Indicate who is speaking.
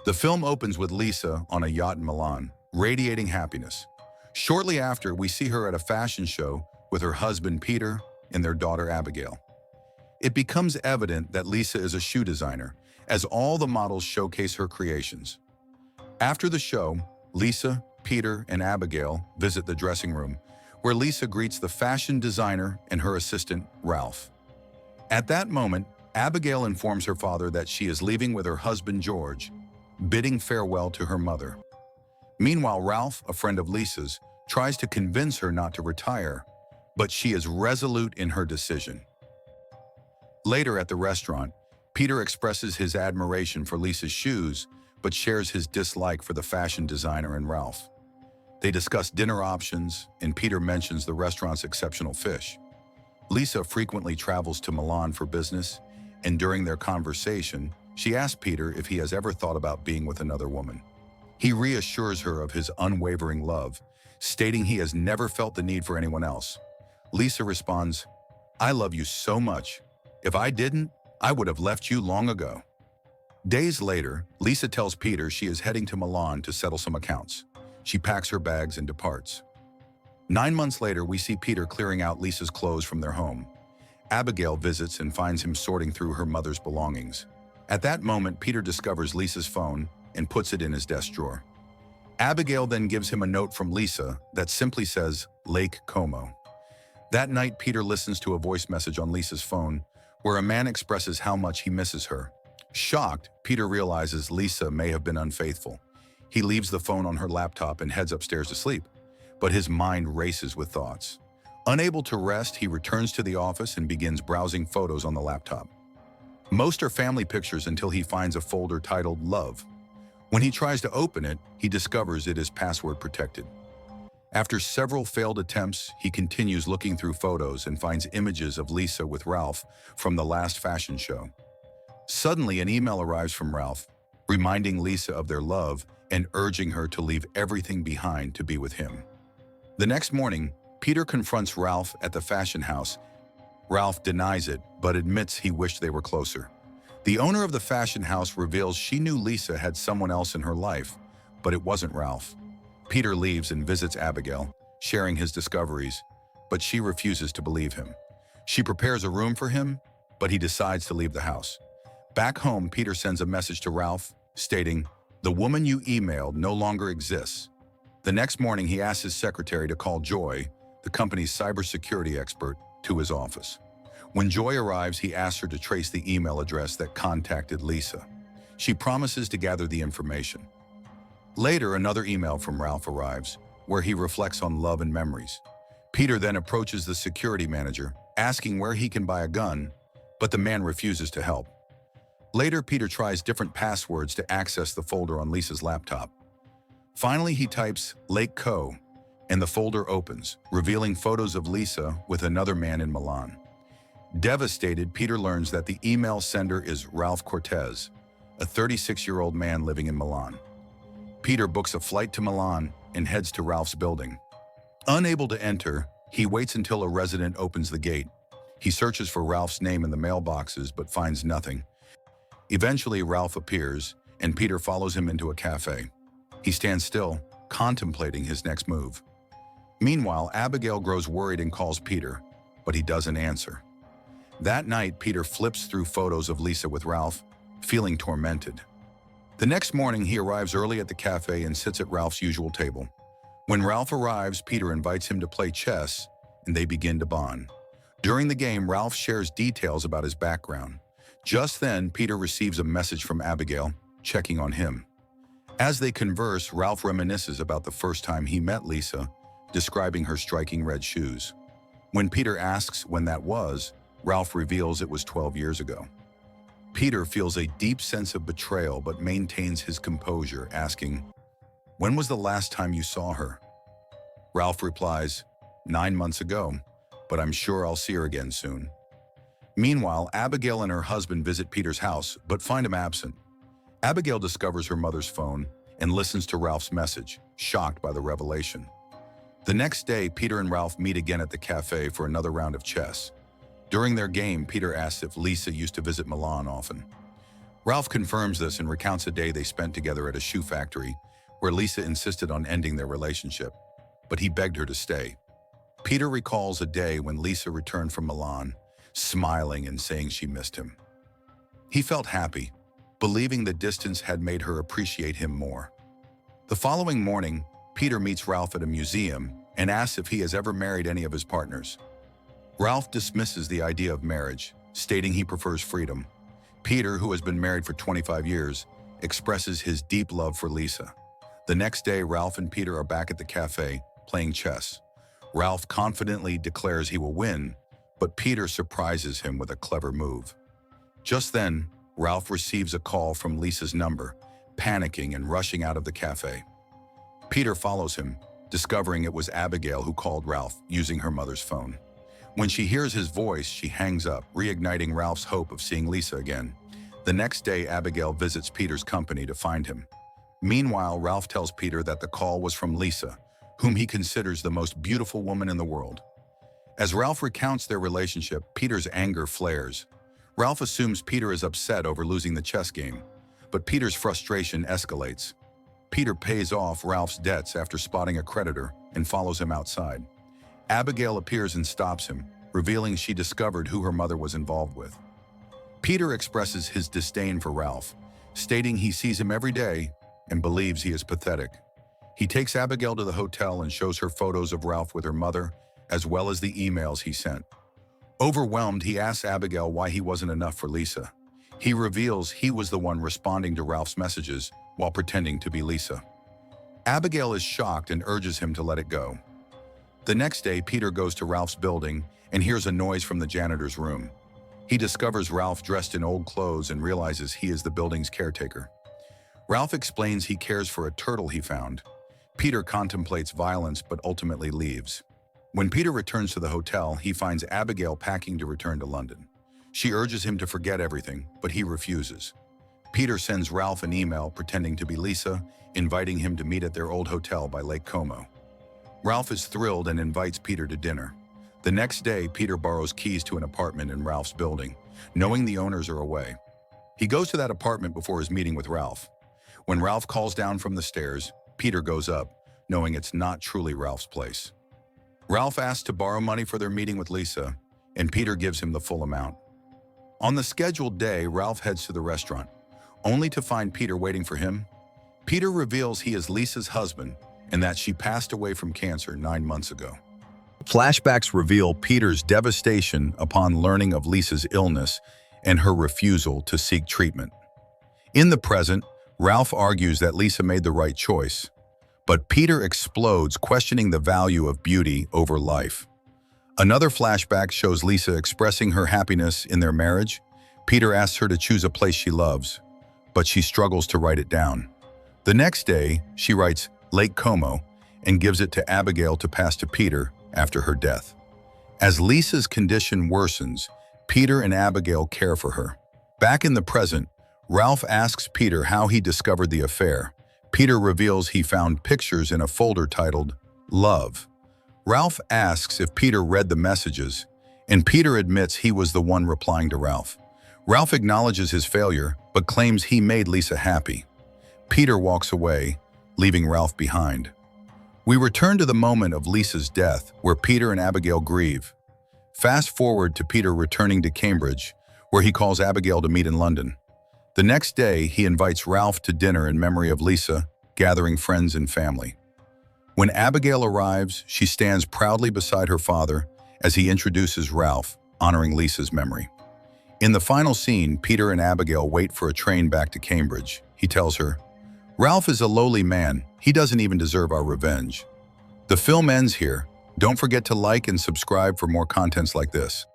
Speaker 1: The film opens with Lisa on a yacht in Milan, radiating happiness. Shortly after, we see her at a fashion show with her husband Peter and their daughter Abigail. It becomes evident that Lisa is a shoe designer, as all the models showcase her creations. After the show, Lisa, Peter, and Abigail visit the dressing room, where Lisa greets the fashion designer and her assistant, Ralph. At that moment, Abigail informs her father that she is leaving with her husband George, bidding farewell to her mother. Meanwhile, Ralph, a friend of Lisa's, tries to convince her not to retire, but she is resolute in her decision. Later at the restaurant, Peter expresses his admiration for Lisa's shoes, but shares his dislike for the fashion designer and Ralph. They discuss dinner options, and Peter mentions the restaurant's exceptional fish. Lisa frequently travels to Milan for business, and during their conversation, she asks Peter if he has ever thought about being with another woman. He reassures her of his unwavering love, stating he has never felt the need for anyone else. Lisa responds, "I love you so much. If I didn't, I would have left you long ago." Days later, Lisa tells Peter she is heading to Milan to settle some accounts. She packs her bags and departs. 9 months later, we see Peter clearing out Lisa's clothes from their home. Abigail visits and finds him sorting through her mother's belongings. At that moment, Peter discovers Lisa's phone and puts it in his desk drawer. Abigail then gives him a note from Lisa that simply says, "Lake Como." That night, Peter listens to a voice message on Lisa's phone where a man expresses how much he misses her. Shocked, Peter realizes Lisa may have been unfaithful. He leaves the phone on her laptop and heads upstairs to sleep, but his mind races with thoughts. Unable to rest, he returns to the office and begins browsing photos on the laptop. Most are family pictures until he finds a folder titled Love. When he tries to open it, he discovers it is password protected. After several failed attempts, he continues looking through photos and finds images of Lisa with Ralph from the last fashion show. Suddenly, an email arrives from Ralph, reminding Lisa of their love and urging her to leave everything behind to be with him. The next morning, Peter confronts Ralph at the fashion house. Ralph denies it, but admits he wished they were closer. The owner of the fashion house reveals she knew Lisa had someone else in her life, but it wasn't Ralph. Peter leaves and visits Abigail, sharing his discoveries, but she refuses to believe him. She prepares a room for him, but he decides to leave the house. Back home, Peter sends a message to Ralph, stating, "The woman you emailed no longer exists." The next morning, he asks his secretary to call Joy, the company's cybersecurity expert, to his office. When Joy arrives, he asks her to trace the email address that contacted Lisa. She promises to gather the information. Later, another email from Ralph arrives, where he reflects on love and memories. Peter then approaches the security manager, asking where he can buy a gun, but the man refuses to help. Later, Peter tries different passwords to access the folder on Lisa's laptop. Finally, he types Lake Co, and the folder opens, revealing photos of Lisa with another man in Milan. Devastated, Peter learns that the email sender is Ralph Cortez, a 36-year-old man living in Milan. Peter books a flight to Milan and heads to Ralph's building. Unable to enter, he waits until a resident opens the gate. He searches for Ralph's name in the mailboxes but finds nothing. Eventually, Ralph appears, and Peter follows him into a cafe. He stands still, contemplating his next move. Meanwhile, Abigail grows worried and calls Peter, but he doesn't answer. That night, Peter flips through photos of Lisa with Ralph, feeling tormented. The next morning, he arrives early at the cafe and sits at Ralph's usual table. When Ralph arrives, Peter invites him to play chess, and they begin to bond. During the game, Ralph shares details about his background. Just then, Peter receives a message from Abigail, checking on him. As they converse, Ralph reminisces about the first time he met Lisa, describing her striking red shoes. When Peter asks when that was, Ralph reveals it was 12 years ago. Peter feels a deep sense of betrayal but maintains his composure, asking, "When was the last time you saw her?" Ralph replies, 9 months ago, but I'm sure I'll see her again soon." Meanwhile, Abigail and her husband visit Peter's house but find him absent. Abigail discovers her mother's phone and listens to Ralph's message, shocked by the revelation. The next day, Peter and Ralph meet again at the cafe for another round of chess. During their game, Peter asks if Lisa used to visit Milan often. Ralph confirms this and recounts a day they spent together at a shoe factory where Lisa insisted on ending their relationship, but he begged her to stay. Peter recalls a day when Lisa returned from Milan, smiling and saying she missed him. He felt happy, believing the distance had made her appreciate him more. The following morning, Peter meets Ralph at a museum and asks if he has ever married any of his partners. Ralph dismisses the idea of marriage, stating he prefers freedom. Peter, who has been married for 25 years, expresses his deep love for Lisa. The next day, Ralph and Peter are back at the cafe, playing chess. Ralph confidently declares he will win, but Peter surprises him with a clever move. Just then, Ralph receives a call from Lisa's number, panicking and rushing out of the cafe. Peter follows him, discovering it was Abigail who called Ralph using her mother's phone. When she hears his voice, she hangs up, reigniting Ralph's hope of seeing Lisa again. The next day, Abigail visits Peter's company to find him. Meanwhile, Ralph tells Peter that the call was from Lisa, whom he considers the most beautiful woman in the world. As Ralph recounts their relationship, Peter's anger flares. Ralph assumes Peter is upset over losing the chess game, but Peter's frustration escalates. Peter pays off Ralph's debts after spotting a creditor and follows him outside. Abigail appears and stops him, revealing she discovered who her mother was involved with. Peter expresses his disdain for Ralph, stating he sees him every day and believes he is pathetic. He takes Abigail to the hotel and shows her photos of Ralph with her mother, as well as the emails he sent. Overwhelmed, he asks Abigail why he wasn't enough for Lisa. He reveals he was the one responding to Ralph's messages while pretending to be Lisa. Abigail is shocked and urges him to let it go. The next day, Peter goes to Ralph's building and hears a noise from the janitor's room. He discovers Ralph dressed in old clothes and realizes he is the building's caretaker. Ralph explains he cares for a turtle he found. Peter contemplates violence but ultimately leaves. When Peter returns to the hotel, he finds Abigail packing to return to London. She urges him to forget everything, but he refuses. Peter sends Ralph an email pretending to be Lisa, inviting him to meet at their old hotel by Lake Como. Ralph is thrilled and invites Peter to dinner. The next day, Peter borrows keys to an apartment in Ralph's building, knowing the owners are away. He goes to that apartment before his meeting with Ralph. When Ralph calls down from the stairs, Peter goes up, knowing it's not truly Ralph's place. Ralph asks to borrow money for their meeting with Lisa, and Peter gives him the full amount. On the scheduled day, Ralph heads to the restaurant, only to find Peter waiting for him. Peter reveals he is Lisa's husband and that she passed away from cancer 9 months ago. Flashbacks reveal Peter's devastation upon learning of Lisa's illness and her refusal to seek treatment. In the present, Ralph argues that Lisa made the right choice, but Peter explodes, questioning the value of beauty over life. Another flashback shows Lisa expressing her happiness in their marriage. Peter asks her to choose a place she loves, but she struggles to write it down. The next day, she writes Lake Como and gives it to Abigail to pass to Peter after her death. As Lisa's condition worsens, Peter and Abigail care for her. Back in the present, Ralph asks Peter how he discovered the affair. Peter reveals he found pictures in a folder titled Love. Ralph asks if Peter read the messages, and Peter admits he was the one replying to Ralph. Ralph acknowledges his failure, but claims he made Lisa happy. Peter walks away, leaving Ralph behind. We return to the moment of Lisa's death, where Peter and Abigail grieve. Fast forward to Peter returning to Cambridge, where he calls Abigail to meet in London. The next day, he invites Ralph to dinner in memory of Lisa, gathering friends and family. When Abigail arrives, she stands proudly beside her father as he introduces Ralph, honoring Lisa's memory. In the final scene, Peter and Abigail wait for a train back to Cambridge. He tells her, "Ralph is a lowly man. He doesn't even deserve our revenge." The film ends here. Don't forget to like and subscribe for more contents like this.